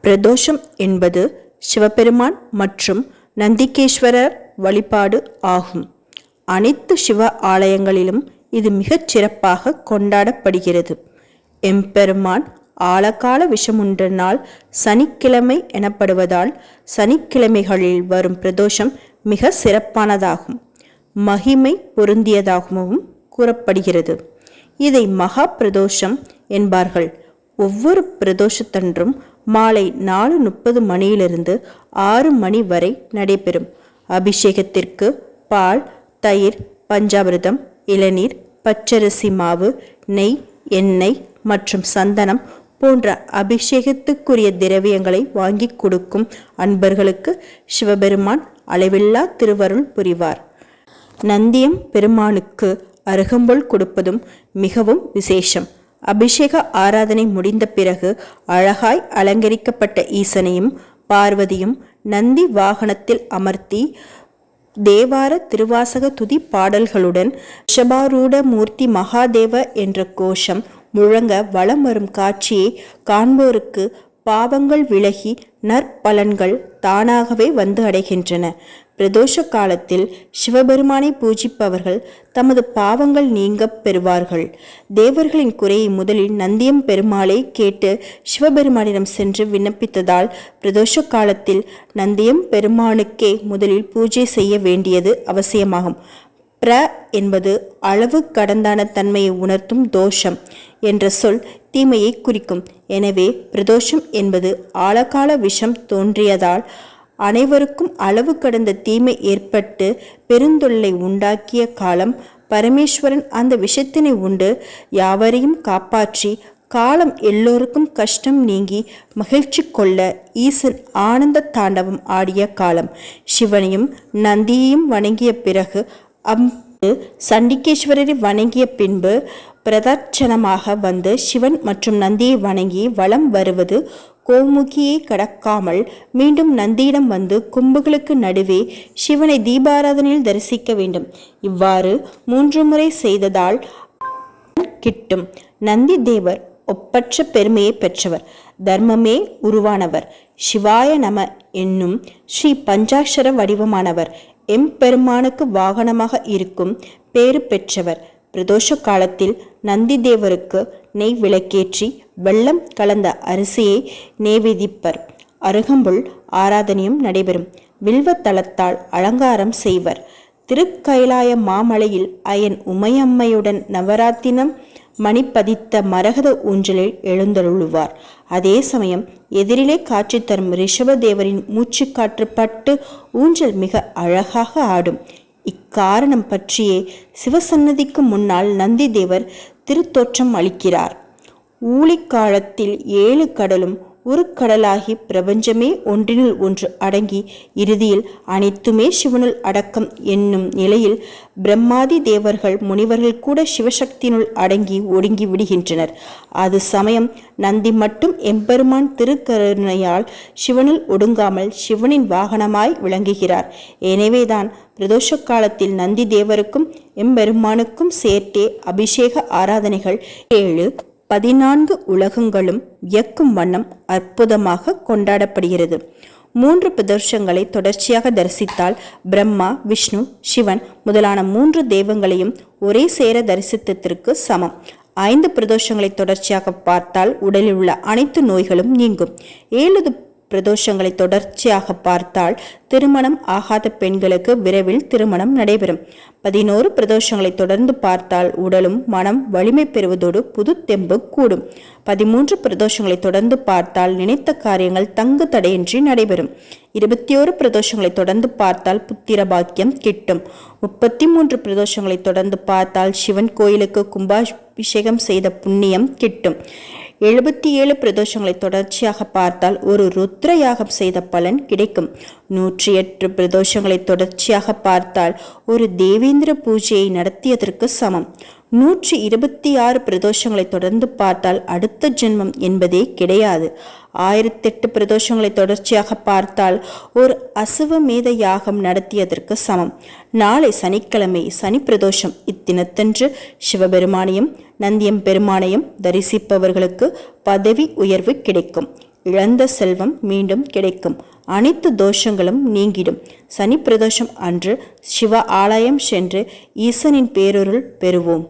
பிரதோஷம் என்பது சிவபெருமான் மற்றும் நந்திகேஸ்வரர் வழிபாடு ஆகும். அனைத்து சிவ ஆலயங்களிலும் இது மிகச் சிறப்பாக கொண்டாடப்படுகிறது. எம்பெருமான் ஆழகால விஷமுண்ட நாள் சனிக்கிழமை எனப்படுவதால் சனிக்கிழமைகளில் வரும் பிரதோஷம் மிக சிறப்பானதாகும், மகிமை பொருந்தியதாகவும் கூறப்படுகிறது. இதை மகா பிரதோஷம் என்பார்கள். ஒவ்வொரு பிரதோஷத்தன்றும் மாலை 4:30 மணியிலிருந்து 6 மணி வரை நடைபெறும். அபிஷேகத்திற்கு பால், தயிர், பஞ்சாமிர்தம், இளநீர், பச்சரிசி மாவு, நெய், எண்ணெய் மற்றும் சந்தனம் போன்ற அபிஷேகத்துக்குரிய திரவியங்களை வாங்கி கொடுக்கும் அன்பர்களுக்கு சிவபெருமான் அளவில்லா திருவருள் புரிவார். நந்தியம் பெருமானுக்கு அருகம்புல் கொடுப்பதும் மிகவும் விசேஷம். அபிஷேக ஆராதனை முடிந்த பிறகு அழகாய் அலங்கரிக்கப்பட்ட ஈசனையும் பார்வதியும் நந்தி வாகனத்தில் அமர்த்தி தேவார திருவாசக துதி பாடல்களுடன் ரிஷபாரூட மூர்த்தி மகாதேவ என்ற கோஷம் முழங்க வலம் வரும் காட்சியை காண்போருக்கு பாவங்கள் விலகி நற்பலன்கள் தானாகவே வந்து அடைகின்றன. பிரதோஷ காலத்தில் சிவபெருமானை பூஜிப்பவர்கள் தமது பாவங்கள் நீங்க பெறுவார்கள். தேவர்களின் குறையை முதலில் நந்தியம் பெருமாளை கேட்டு சிவபெருமானிடம் சென்று விண்ணப்பித்ததால் பிரதோஷ காலத்தில் நந்தியம் பெருமானுக்கே முதலில் பூஜை செய்ய வேண்டியது அவசியமாகும். பிர என்பது அளவு கடந்தான தன்மையை உணர்த்தும் தோஷம் என்ற சொல் தீமையை குறிக்கும். எனவே பிரதோஷம் என்பது ஆழகால விஷம் தோன்றியதால் அனைவருக்கும் அளவு கடந்த தீமை ஏற்பட்டு பெருந்தொல்லை உண்டாக்கிய காலம். பரமேஸ்வரன் அந்த விஷத்தினை உண்டு யாவரையும் காப்பாற்றி காலம் எல்லோருக்கும் கஷ்டம் நீங்கி மகிழ்ச்சி கொள்ள ஈசன் ஆனந்த தாண்டவம் ஆடிய காலம். சிவனையும் நந்தியையும் வணங்கிய பிறகு சண்டிகேஸ்வரரை வணங்கிய பின்பு பிரதட்சணமாக வந்து சிவன் மற்றும் நந்தியை வணங்கி வலம் வருவது. கோமுகியை கடக்காமல் மீண்டும் நந்தியிடம் வந்து கும்புகளுக்கு நடுவே சிவனை தீபாராதனையில் தரிசிக்க வேண்டும். இவ்வாறு 3 முறை செய்ததால் கிட்டும். நந்தி தேவர் ஒப்பற்ற பெருமையை பெற்றவர், தர்மமே உருவானவர், சிவாய நம என்னும் ஸ்ரீ பஞ்சாட்சர வடிவமானவர், எம்பெருமானுக்கு வாகனமாக இருக்கும் பேறு பெற்றவர். பிரதோஷ காலத்தில் நந்தி தேவருக்கு நெய் விளக்கேற்றி வெள்ளம் கலந்த அரிசியை நேவேதிப்பர். அருகம்புல் ஆராதனையும் நடைபெறும். வில்வ தலத்தால் அலங்காரம் செய்வர். திருக்கயிலாய மாமலையில் அயன் உமையம்மையுடன் நவராத்தினம் மணிப்பதித்த மரகத ஊஞ்சலில் எழுந்தருளுவார். அதே சமயம் எதிரிலே காட்சி தரும் ரிஷபதேவரின் மூச்சு காற்று பட்டு ஊஞ்சல் மிக அழகாக ஆடும். இக்காரணம் பற்றியே சிவசன்னதிக்கு முன்னால் நந்தி தேவர் திருத்தோற்றம் அளிக்கிறார். ஊழிக்காலத்தில் 7 கடலும் ஒரு கடலாகி பிரபஞ்சமே ஒன்றினுள் ஒன்று அடங்கி இறுதியில் அனைத்துமே சிவனுள் அடக்கம் என்னும் நிலையில் பிரம்மாதி தேவர்கள் முனிவர்கள் கூட சிவசக்தியினுள் அடங்கி ஒடுங்கி விடுகின்றனர். அது சமயம் நந்தி மட்டும் எம்பெருமான் திருக்கருணையால் சிவனுள் ஒடுங்காமல் சிவனின் வாகனமாய் விளங்குகிறார். எனவேதான் பிரதோஷ காலத்தில் நந்தி தேவருக்கும் எம்பெருமானுக்கும் சேர்த்தே அபிஷேக ஆராதனைகள் 7-14 உலகங்களும் வியக்கும் வண்ணம் அற்புதமாக கொண்டாடப்படுகிறது. 3 பிரதோஷங்களை தொடர்ச்சியாக தரிசித்தால் பிரம்மா, விஷ்ணு, சிவன் முதலான 3 தெய்வங்களையும் ஒரே சேர தரிசித்ததற்கு சமம். 5 பிரதோஷங்களை தொடர்ச்சியாக பார்த்தால் உடலில் உள்ள அனைத்து நோய்களும் நீங்கும். 7 பிரதோஷங்களை தொடர்ச்சியாக பார்த்தால் திருமணம் ஆகாத பெண்களுக்கு விரைவில் திருமணம் நடைபெறும். 11 பிரதோஷங்களை தொடர்ந்து பார்த்தால் உடலும் மனம் வலிமை பெறுவதோடு புது தெம்பு கூடும். 13 பிரதோஷங்களை தொடர்ந்து பார்த்தால் நினைத்த காரியங்கள் தங்கு தடையின்றி நடைபெறும். 21 பிரதோஷங்களை தொடர்ந்து பார்த்தால் புத்திர பாக்கியம் கிட்டும். 33 பிரதோஷங்களை தொடர்ந்து பார்த்தால் சிவன் கோயிலுக்கு கும்பாபிஷேகம் செய்த புண்ணியம் கிட்டும். 77 பிரதோஷங்களை தொடர்ச்சியாக பார்த்தால் ஒரு ருத்ர யாகம் செய்த பலன் கிடைக்கும். 108 பிரதோஷங்களை தொடர்ச்சியாக பார்த்தால் ஒரு தேவேந்திர பூஜையை நடத்தியதற்கு சமம். 126 பிரதோஷங்களை தொடர்ந்து பார்த்தால் அடுத்த ஜென்மம் என்பதே கிடையாது. 1008 பிரதோஷங்களை தொடர்ச்சியாக பார்த்தால் ஒரு அசுவமேத யாகம் நடத்தியதற்கு சமம். நாளை சனிக்கிழமை சனி பிரதோஷம். இத்தினத்தன்று சிவபெருமானையும் நந்தியம் பெருமானையும் தரிசிப்பவர்களுக்கு பதவி உயர்வு கிடைக்கும். இழந்த செல்வம் மீண்டும் கிடைக்கும். அனைத்து தோஷங்களும் நீங்கிடும். சனி பிரதோஷம் அன்று சிவ ஆலயம் சென்று ஈசனின் பேரருள் பெறுவோம்.